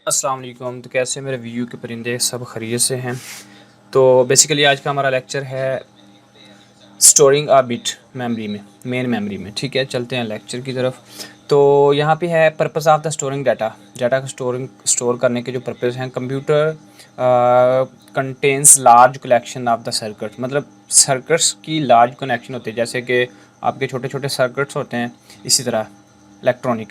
अस्सलाम वालेकुम। तो कैसे मेरे व्यू के परिंदे सब खैरियत से हैं। तो बेसिकली आज का हमारा लेक्चर है स्टोरिंग अ बिट मेमोरी में, मेन मेमोरी में। ठीक है, चलते हैं लेक्चर की तरफ। तो यहाँ पे है purpose of the storing data. Data को स्टोर करने के जो पर्पस हैं, computer contains large collection of the circuit. मतलब सर्किट्स की लार्ज कनेक्शन होती है, जैसे कि आपके छोटे छोटे सर्किट्स होते हैं, इसी तरह इलेक्ट्रॉनिक।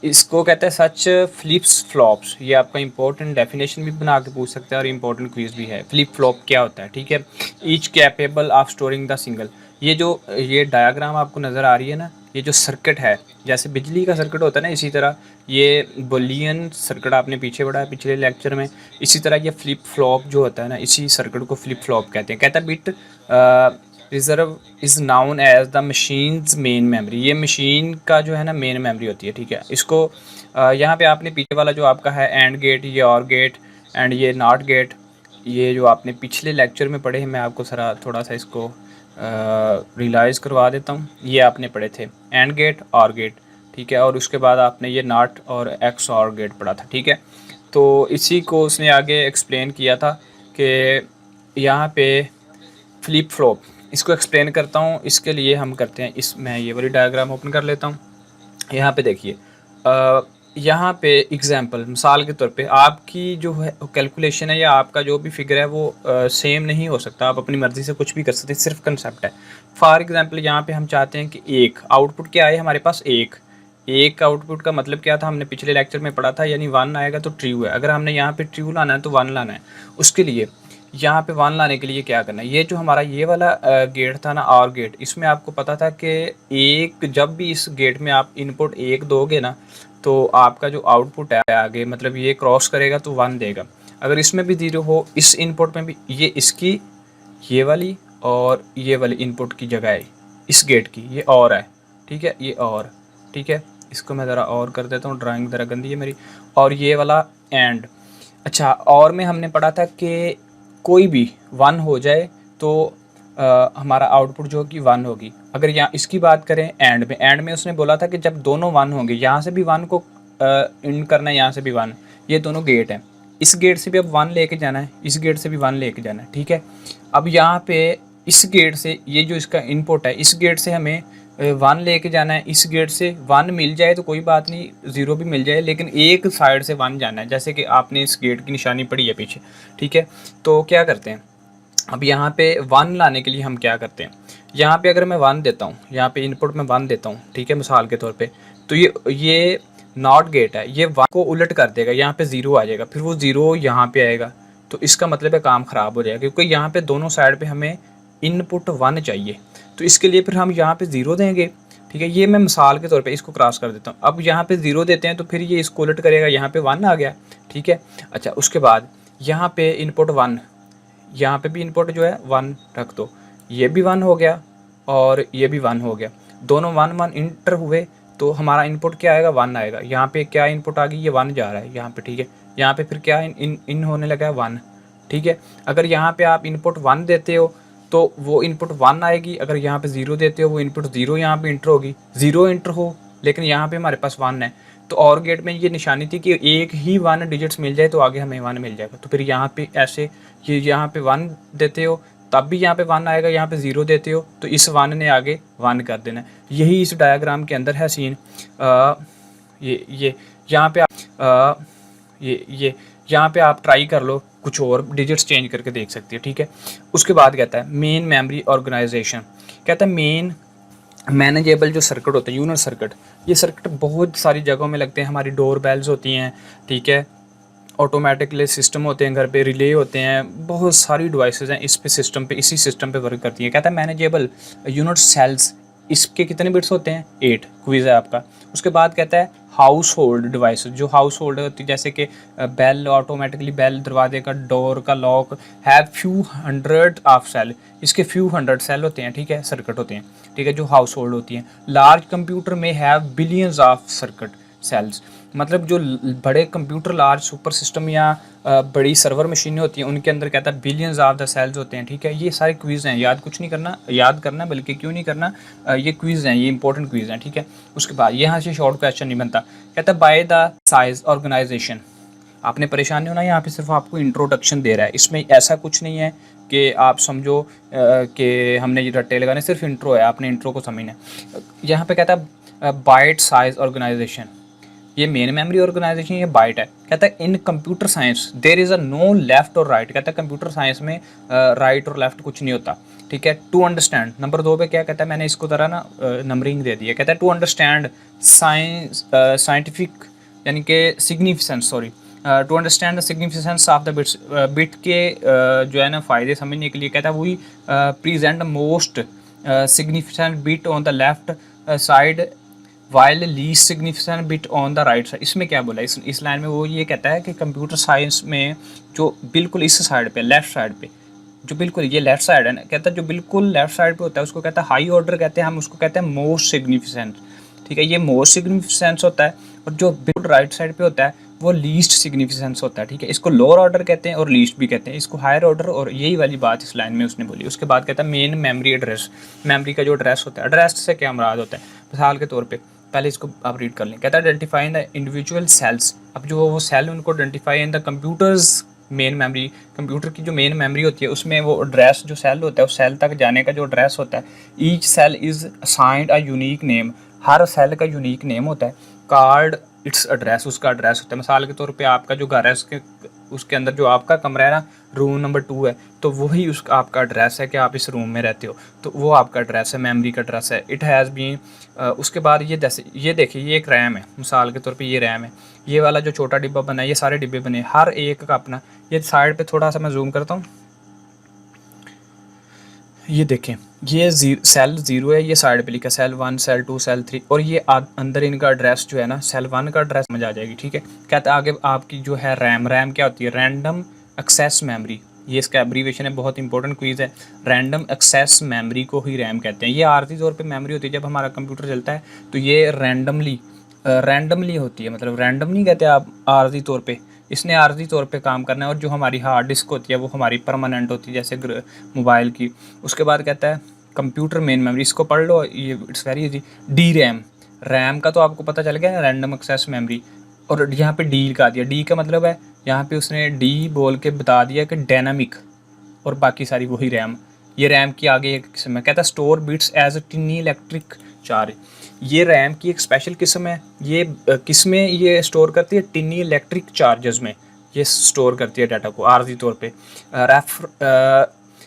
इसको कहते हैं सच फ्लिप्स फ्लॉप्स। ये आपका इंपॉर्टेंट डेफिनेशन भी बना के पूछ सकते हैं और इंपॉर्टेंट क्विज भी है। फ्लिप फ्लॉप क्या होता है, ठीक है। Each capable of storing the single. ये डायग्राम आपको नज़र आ रही है ना, ये जो सर्किट है, जैसे बिजली का सर्किट होता है ना, इसी तरह ये बुलियन सर्किट आपने पीछे पढ़ा है पिछले लेक्चर में। इसी तरह ये फ्लिप फ्लॉप जो होता है ना, इसी सर्किट को फ्लिप फ्लॉप कहते हैं। कहता है bit reserve is known as the machine's main memory. ये मशीन का जो है ना मेन मेमोरी होती है, ठीक है। इसको यहाँ पे आपने पीछे वाला जो आपका है एंड गेट, ये और गेट एंड ये नॉट गेट, ये जो आपने पिछले लेक्चर में पढ़े हैं, मैं आपको थोड़ा सा इसको रियलाइज़ करवा देता हूँ। ये आपने पढ़े थे एंड गेट और गेट, ठीक है। और उसके बाद आपने ये नॉट और एक्स और गेट पढ़ा था, ठीक है। तो इसी को उसने आगे एक्सप्लेन किया था कि यहाँ पे फ्लिप फ्लॉप, इसको एक्सप्लेन करता हूँ। इसके लिए हम करते हैं मैं ये वाली डायग्राम ओपन कर लेता हूँ। यहाँ पे देखिए, यहाँ पे एग्जांपल मिसाल के तौर पे आपकी जो है कैलकुलेशन है या आपका जो भी फिगर है वो सेम नहीं हो सकता। आप अपनी मर्ज़ी से कुछ भी कर सकते हैं, सिर्फ कंसेप्ट है। फॉर एग्जांपल यहाँ पे हम चाहते हैं कि एक आउटपुट क्या आए हमारे पास, एक आउटपुट का मतलब क्या था, हमने पिछले लेक्चर में पढ़ा था, यानी 1 आएगा तो ट्रू है। अगर हमने यहाँ पे ट्रू लाना है तो 1 लाना है। उसके लिए यहाँ पे 1 लाने के लिए क्या करना है, ये जो हमारा ये वाला गेट था ना, और गेट, इसमें आपको पता था कि एक, जब भी इस गेट में आप इनपुट 1 दोगे ना, तो आपका जो आउटपुट है आगे, मतलब ये क्रॉस करेगा तो 1 देगा। अगर इसमें भी 0 हो, इस इनपुट में भी, ये इसकी ये वाली और ये वाली इनपुट की जगह है इस गेट की, ये और है, ठीक है, ये और, ठीक है। इसको मैं ज़रा और कर देता हूँ, ड्राइंग ज़रा गंदी है मेरी। और ये वाला एंड। अच्छा, और में हमने पढ़ा था कि कोई भी 1 हो जाए तो हमारा आउटपुट जो होगी 1 होगी। अगर यहाँ इसकी बात करें एंड में उसने बोला था कि जब दोनों 1 होंगे, यहाँ से भी 1 को इन करना है, यहाँ से भी 1, ये दोनों गेट हैं। इस गेट से भी अब 1 लेके जाना है, इस गेट से भी 1 लेके जाना है, ठीक है। अब यहाँ पे इस गेट से, ये जो इसका इनपुट है, इस गेट से हमें 1 लेके जाना है। इस गेट से 1 मिल जाए तो कोई बात नहीं, 0 भी मिल जाए, लेकिन एक साइड से 1 जाना है, जैसे कि आपने इस गेट की निशानी पड़ी है पीछे, ठीक है। तो क्या करते हैं, अब यहाँ पे 1 लाने के लिए हम क्या करते हैं, यहाँ पे अगर मैं 1 देता हूँ, यहाँ पे इनपुट में 1 देता हूँ, ठीक है, मिसाल के तौर पे, तो ये नॉट गेट है, ये 1 को उलट कर देगा, यहाँ पे 0 आ जाएगा, फिर वो 0 यहाँ पे आएगा। तो इसका मतलब है काम ख़राब हो जाएगा, क्योंकि यहाँ पे दोनों साइड पे हमें इनपुट 1 चाहिए। तो इसके लिए फिर हम यहाँ पे 0 देंगे, ठीक है। ये मैं मिसाल के तौर पे इसको क्रॉस कर देता हूँ। अब यहाँ पे 0 देते हैं तो फिर ये इसको उलट करेगा, यहाँ पे 1 आ गया, ठीक है। अच्छा, उसके बाद यहाँ पे इनपुट 1, यहाँ पे भी इनपुट जो है 1 रख दो, ये भी 1 हो गया और ये भी 1 हो गया, दोनों 1 1 इंटर हुए, तो हमारा इनपुट क्या आएगा, 1 आएगा। यहाँ पे क्या इनपुट आ गई, ये 1 जा रहा है यहाँ पे, ठीक है। यहाँ पे फिर क्या इन होने लगा है 1, ठीक है। अगर यहाँ पे आप इनपुट 1 देते हो तो वो इनपुट 1 आएगी, अगर यहाँ पे 0 देते हो वो इनपुट 0 यहाँ पे इंटर होगी, 0 इंटर हो, लेकिन यहाँ पे हमारे पास 1 है। तो और गेट में ये निशानी थी कि एक ही 1 डिजिट्स मिल जाए तो आगे हमें 1 मिल जाएगा। तो फिर यहाँ पे ऐसे, ये यहाँ पे 1 देते हो तब भी यहाँ पे 1 आएगा, यहाँ पे 0 देते हो तो इस 1 ने आगे 1 कर देना है। यही इस डायग्राम के अंदर है सीन। ये यहाँ पे ये यहाँ पे आप ट्राई कर लो, कुछ और डिजिट्स चेंज करके देख सकती है, ठीक है। उसके बाद कहता है मेन मेमोरी ऑर्गेनाइजेशन। कहता है मेन मैनेजेबल जो सर्किट होता है, यूनिट सर्किट, ये सर्किट बहुत सारी जगहों में लगते हैं। हमारी डोर बेल्स होती हैं, ठीक है, ऑटोमेटिकली सिस्टम होते हैं घर पे, रिले होते हैं, बहुत सारी डिवाइसेस हैं इस पे, सिस्टम पे, इसी सिस्टम पे वर्क करती हैं। कहता है मैनेजेबल यूनिट सेल्स, इसके कितने बिट्स होते हैं, 8, क्विज है आपका। उसके बाद कहता है हाउस होल्ड डिवाइस, जो हाउस होल्ड होती है, जैसे कि बेल, ऑटोमेटिकली बेल, दरवाजे का डोर का lock, have few hundred of cell, इसके फ्यू हंड्रेड सेल होते हैं, ठीक है, सर्किट होते हैं, ठीक है, जो हाउस होल्ड होती हैं। लार्ज कंप्यूटर में have billions of circuit cells, मतलब जो बड़े कंप्यूटर, लार्ज सुपर सिस्टम या बड़ी सर्वर मशीनें होती हैं, उनके अंदर कहता है बिलियंस ऑफ द सेल्स होते हैं, ठीक है। ये सारे क्विज़ हैं, याद कुछ नहीं करना, याद करना, बल्कि क्यों नहीं करना, ये क्विज़ हैं, ये इंपॉर्टेंट क्विज़ हैं, ठीक है। उसके बाद यहाँ से शॉर्ट क्वेश्चन नहीं बनता। कहता है बाय द साइज ऑर्गेनाइजेशन, आपने परेशान नहीं होना, यहाँ पे सिर्फ आपको इंट्रोडक्शन दे रहा है। इसमें ऐसा कुछ नहीं है कि आप समझो कि हमने ये रट्टे लगाने, सिर्फ इंट्रो है, आपने इंट्रो को समझना है। यहाँ पे कहता है बाइट साइज ऑर्गेनाइजेशन, ये मेन मेमोरी ऑर्गेनाइजेशन, ये बाइट है। कहता है in computer science there is a no left और राइट, कहता है कंप्यूटर साइंस में राइट और लेफ्ट कुछ नहीं होता, ठीक है। टू अंडरस्टैंड, नंबर 2 पे क्या कहता है, मैंने इसको तरह ना नंबरिंग दे दी है। कहता है टू अंडरस्टैंड साइंस साइंटिफिक यानी कि significance, sorry, to understand the significance of the bits, bit के जो है ना फ़ायदे समझने के लिए कहता है वही present most significant bit on the left side while least significant bit on the right side. इसमें क्या बोला इस लाइन में, वो ये कहता है कि कंप्यूटर साइंस में जो बिल्कुल इस साइड पे, लेफ्ट साइड पे, जो बिल्कुल ये लेफ्ट साइड है ना, कहता है जो बिल्कुल लेफ्ट साइड पे होता है उसको कहता है हाई ऑर्डर कहते हैं, हम उसको कहते हैं मोस्ट सिग्निफिकेंट, ठीक है, ये मोस्ट सिग्निफिकेंस होता है। और जो बिल्कुल राइट साइड पे होता है वो लीस्ट सिग्निफिकेंस होता है, ठीक है। इसको लोअर ऑर्डर कहते हैं और लीस्ट भी कहते हैं, इसको हायर ऑर्डर, और यही वाली बात इस लाइन में उसने बोली। उसके बाद कहता है मेन मेमोरी एड्रेस, मेमोरी का जो एड्रेस होता है, एड्रेस से क्या मुराद होता है, मिसाल के तौर पर पहले इसको आप रीड कर लें। कहता है आइडेंटिफाइंग द इंडिविजुअल सेल्स, अब जो वो सेल उनको identify in the computers main memory, computer की जो मेन मेमोरी होती है उसमें वो एड्रेस, जो सेल होता है उस सेल तक जाने का जो एड्रेस होता है, each cell is assigned a unique name, हर सेल का यूनिक नेम होता है, कार्ड इट्स एड्रेस, उसका एड्रेस होता है। मिसाल के तौर पे आपका जो घर है उसके अंदर जो आपका कमरा है ना, रूम नंबर 2 है, तो वही उसका आपका एड्रेस है कि आप इस रूम में रहते हो, तो वो आपका एड्रेस है, मेमोरी का एड्रेस है। इट हैज़ बीन, उसके बाद ये जैसे ये देखिए ये एक रैम है, मिसाल के तौर पे ये रैम है, ये वाला जो छोटा डिब्बा बना है, ये सारे डिब्बे बने, हर एक का अपना, ये साइड पे थोड़ा सा मैं जूम करता हूँ, ये देखें ये सेल 0 है, ये साइड पे लिखा सेल 1, सेल 2, सेल 3, और ये अंदर इनका एड्रेस जो है ना, सेल 1 का एड्रेस समझ आ जाएगी, ठीक है। कहता है आगे आपकी जो है रैम, रैम क्या होती है, रैंडम एक्सेस मेमोरी, ये इसका एब्रीवेशन है, बहुत इंपॉर्टेंट क्विज है। रैंडम एक्सेस मेमोरी को ही रैम कहते हैं। ये आर्जी तौर पे मेमोरी होती है, जब हमारा कंप्यूटर चलता है तो ये रैंडमली होती है, मतलब रैंडम नहीं कहते आप आर्जी तौर पे, इसने आर्जी तौर पे काम करना है। और जो हमारी हार्ड डिस्क होती है वो हमारी परमानेंट होती है, जैसे मोबाइल की। उसके बाद कहता है कंप्यूटर मेन मेमोरी, इसको पढ़ लो, ये it's very easy. D RAM, RAM का तो आपको पता चल गया, रैंडम एक्सेस मेमोरी। और यहाँ पे डी का दिया, डी का मतलब है यहाँ पे उसने डी बोल के बता दिया कि डायनामिक, और बाकी सारी वही रैम। ये रैम की आगे एक किस्म है, कहता है store bits as a tiny electric charge, ये रैम की एक स्पेशल किस्म है। ये किस में ये स्टोर करती है, टिनी इलेक्ट्रिक चार्जेस में ये स्टोर करती है डाटा को आर्जी तौर पे।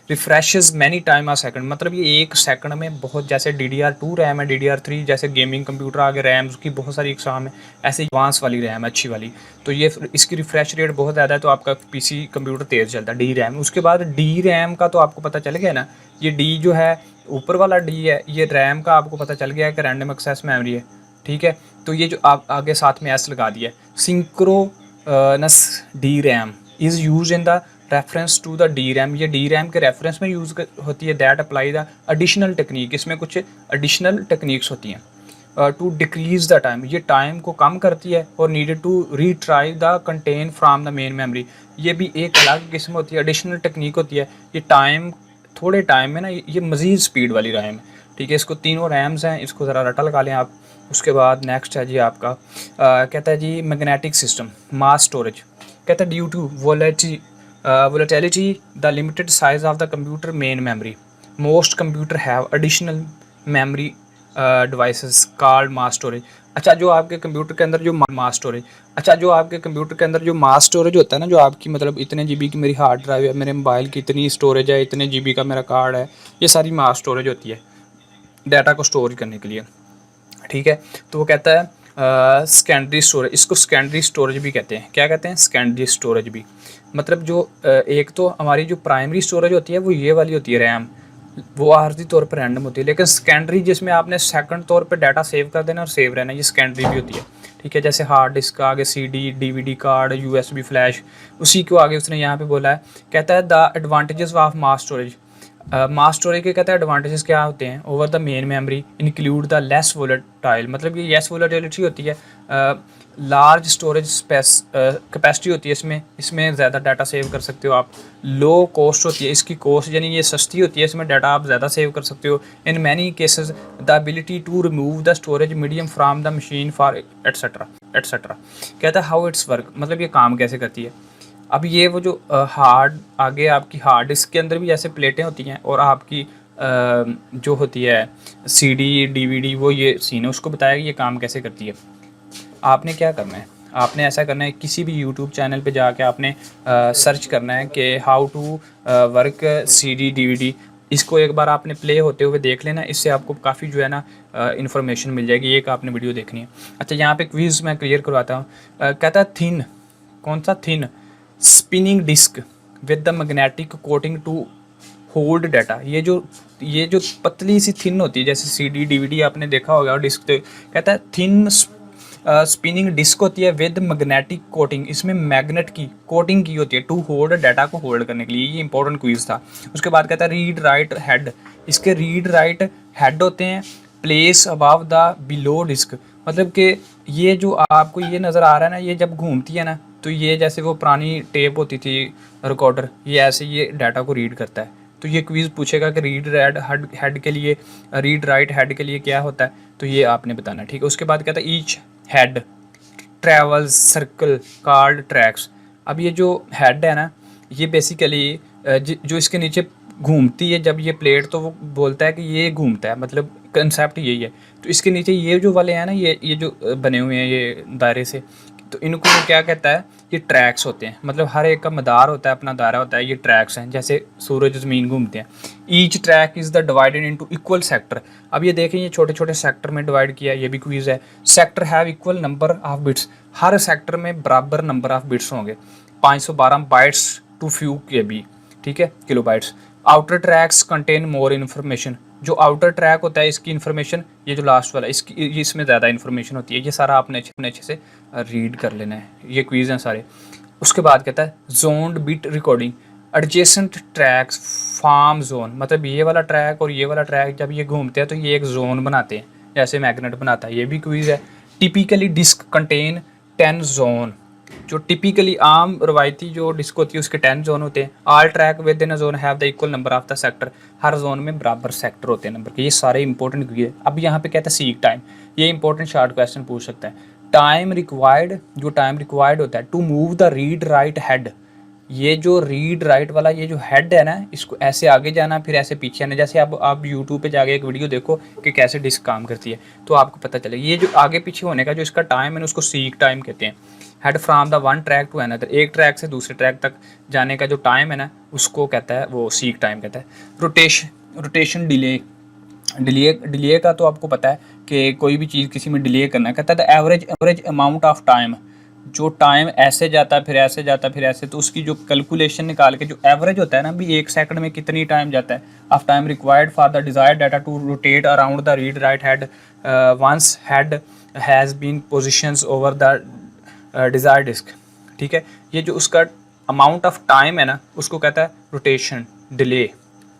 रिफ्रेशेस मैनी टाइम आ सेकंड, मतलब ये एक सेकंड में बहुत, जैसे DDR2 रैम है, DDR3 जैसे गेमिंग कंप्यूटर आगे रैम उसकी बहुत सारी इकसाम है, ऐसे एडवांस वाली रैम है अच्छी वाली, तो ये इसकी रिफ्रेश रेट बहुत ज़्यादा है, तो आपका PC कंप्यूटर तेज़ चलता है। डी रैम, उसके बाद डी रैम का तो आपको पता चल गया ना, ये डी जो है ऊपर वाला डी है, ये रैम का आपको पता चल गया कि रैंडम एक्सेस मेमोरी है, ठीक है। तो ये जो आप आगे साथ में एस लगा दिया, synchronous D RAM is used in the reference to the D RAM, ये डी रैम के रेफरेंस में यूज़ होती है। That apply the additional technique, इसमें कुछ एडिशनल टेक्निक्स होती हैं टू डिक्रीज द टाइम, ये टाइम को कम करती है। और needed to retrieve the content from the main memory, ये भी एक अलग किस्म होती है, एडिशनल टेक्निक होती है। ये टाइम, थोड़े टाइम में ना ये मज़ीद स्पीड वाली रैम है, ठीक है। इसको तीनों रैम्स हैं, इसको ज़रा रटा लगा लें आप। उसके बाद नेक्स्ट है जी आपका कहता है जी मैग्नेटिक सिस्टम, मास स्टोरेज। कहता है due to volatility, the limited size of the computer main memory, most computer have additional memory devices called mass storage। अच्छा जो आपके कंप्यूटर के अंदर जो मास स्टोरेज, अच्छा जो आपके कंप्यूटर के अंदर जो मास स्टोरेज होता है ना, जो आपकी मतलब इतने GB की मेरी हार्ड ड्राइव है, मेरे मोबाइल की इतनी स्टोरेज है, इतने GB का मेरा कार्ड है, ये सारी मास स्टोरेज होती है डाटा को स्टोर करने के लिए, ठीक है। तो वो कहता है सेकेंडरी स्टोरेज, इसको सेकेंडरी स्टोरेज भी कहते हैं। क्या कहते हैं, सेकेंडरी स्टोरेज भी, मतलब जो एक तो हमारी जो प्राइमरी स्टोरेज होती है वो ये वाली होती है रैम, वो आर्जी तौर पर रैंडम होती है। लेकिन सेकेंडरी जिसमें आपने सेकंड तौर पे डाटा सेव कर देना और सेव रहना, ये सेकेंडरी भी होती है, ठीक है। जैसे हार्ड डिस्क आगे CD DVD card USB flash, उसी को आगे उसने यहाँ पे बोला है। कहता है the advantages of mass storage, mass storage के कहता है एडवांटेजेस क्या होते हैं, over the main memory include the less volatile, मतलब ये लेस वोलेटिलिटी होती है, लार्ज स्टोरेज कैपेसिटी होती है इसमें ज़्यादा डाटा सेव कर सकते हो आप। लो कॉस्ट होती है इसकी, कॉस्ट यानी ये सस्ती होती है, इसमें डाटा आप ज़्यादा सेव कर सकते हो। In many cases the ability to remove the storage medium from the machine for etcetera etcetera. कहता है हाउ इट्स वर्क, मतलब ये काम कैसे करती है। अब ये वो जो हार्ड आगे आपकी हार्ड डिस्क के अंदर भी ऐसे प्लेटें होती हैं और आपकी जो होती है सीडी डीवीडी, वो ये सीन है, उसको बताया कि ये काम कैसे करती है। आपने क्या करना है, आपने ऐसा करना है किसी भी यूट्यूब चैनल पे जाके आपने सर्च करना है कि how to work CD DVD. इसको एक बार आपने प्ले होते हुए देख लेना, इससे आपको काफ़ी जो है ना इन्फॉर्मेशन मिल जाएगी। एक आपने वीडियो देखनी है। अच्छा, यहाँ पे क्विज़ मैं क्लियर करवाता हूँ। कहता है थिन, कौन सा thin spinning disk with the magnetic coating to hold data. ये जो पतली सी थिन होती है, जैसे सीडी डीवीडी आपने देखा होगा डिस्क, तो कहता है थिन स्पिनिंग डिस्क होती है विद मैग्नेटिक कोटिंग, इसमें मैग्नेट की कोटिंग की होती है टू होल्ड डाटा को होल्ड करने के लिए। ये इंपॉर्टेंट क्विज था। उसके बाद कहता है रीड राइट हेड, इसके रीड राइट हेड होते हैं place above the below disk. मतलब कि ये जो आपको ये नज़र आ रहा है ना, ये जब घूमती है ना, तो ये जैसे वो पुरानी टेप होती थी रिकॉर्डर, ये ऐसे ये डाटा को रीड करता है। तो ये क्विज़ पूछेगा कि रीड राइट हेड के लिए, रीड राइट हेड के लिए क्या होता है, तो ये आपने बताना, ठीक है। उसके बाद कहता है each head travels circle card tracks. अब ये जो हेड है ना, ये बेसिकली जो इसके नीचे घूमती है जब ये प्लेट, तो वो बोलता है कि ये घूमता है, मतलब कंसेप्ट यही है। तो इसके नीचे ये जो वाले हैं ना, ये जो बने हुए हैं ये दायरे से, तो इनको वो क्या कहता है, ये ट्रैक्स होते हैं। मतलब हर एक का मदार होता है, अपना दायरा होता है, ये ट्रैक्स हैं, जैसे सूरज ज़मीन घूमते हैं। Each track is the divided into equal sector. अब ये देखें, ये छोटे छोटे सेक्टर में डिवाइड किया है, ये भी क्विज़ है। Sector have equal number of bits, her sector में बराबर नंबर ऑफ बिट्स होंगे। 512 बाइट्स टू फ्यू के बी, ठीक है, kilo bytes. Outer tracks contain more information, जो आउटर ट्रैक होता है इसकी इन्फॉर्मेशन, ये जो लास्ट वाला इसकी, इसमें ज़्यादा इन्फॉर्मेशन होती है। ये सारा आपने अच्छे से रीड कर लेना है, ये क्विज़ हैं सारे। उसके बाद कहता है zoned bit recording adjacent tracks form zone, मतलब ये वाला ट्रैक और ये वाला ट्रैक जब ये घूमते हैं तो ये एक जोन बनाते हैं, जैसे मैग्नेट बनाता है। ये भी क्विज़ है। टिपिकली डिस्क कंटेन 10 जोन, जो टिपिकली आम रवायती जो डिस्क होती है उसके 10 जोन होते हैं। All track within a zone have the equal number of the sector, हर जोन में बराबर सेक्टर होते हैं नंबर के। ये सारे इंपॉर्टेंट क्विज है। अब यहाँ पे कहता है सीक टाइम, ये इंपॉर्टेंट शॉर्ट क्वेश्चन पूछ सकता है। टाइम रिक्वायर्ड, जो टाइम रिक्वायर्ड होता है to move the read write head, ये जो रीड राइट वाला ये जो हेड है ना, इसको ऐसे आगे जाना फिर ऐसे पीछे आना। जैसे अब आप यूट्यूब पे जाके एक वीडियो देखो कि कैसे डिस्क काम करती है, तो आपको पता चलेगा। ये जो आगे पीछे होने का जो इसका टाइम है ना, उसको सीक टाइम कहते हैं। Head from the one track to another, एक ट्रैक से दूसरे ट्रैक तक जाने का जो टाइम है ना, उसको कहता है वो सीक टाइम कहता है। रोटेशन डिले का तो आपको पता है कि कोई भी चीज़ किसी में डिले करना, कहता है the average amount of time, जो टाइम ऐसे जाता फिर ऐसे जाता फिर ऐसे, तो उसकी जो कैलकुलेशन निकाल के जो एवरेज होता है ना, भी एक सेकंड में कितनी टाइम जाता है। Of time required for the desired data to rotate around the read write head once head has been positions over the desire disk, ठीक है। ये जो उसका अमाउंट ऑफ टाइम है ना, उसको कहता है रोटेशन डिले।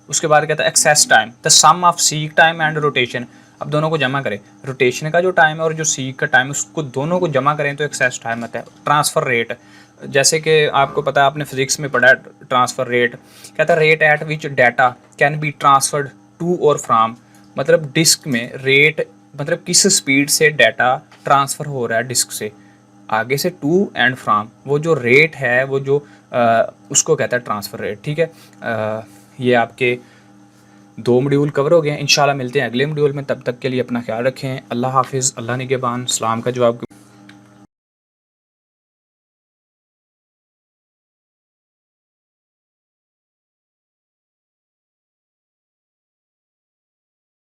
उसके बाद कहता है access time, the sum of seek time and rotation. अब दोनों को जमा करें, रोटेशन का जो टाइम है और जो सीक का टाइम, उसको दोनों को जमा करें तो एक्सेस टाइम आता है। ट्रांसफ़र रेट, जैसे कि आपको पता है, आपने फिजिक्स में पढ़ा है ट्रांसफ़र रेट। कहता है rate at which data can be transferred to और फ्राम, मतलब डिस्क में रेट, मतलब किस स्पीड से डाटा ट्रांसफ़र हो रहा है डिस्क से आगे से टू एंड फ्राम, वो जो रेट है वो जो उसको कहता है ट्रांसफ़र रेट, ठीक है। ये आपके 2 मॉड्यूल कवर हो गए हैं। इंशाल्लाह मिलते हैं अगले मॉड्यूल में, तब तक के लिए अपना ख्याल रखें। अल्लाह हाफिज़, अल्लाह निगहबान। सलाम का जवाब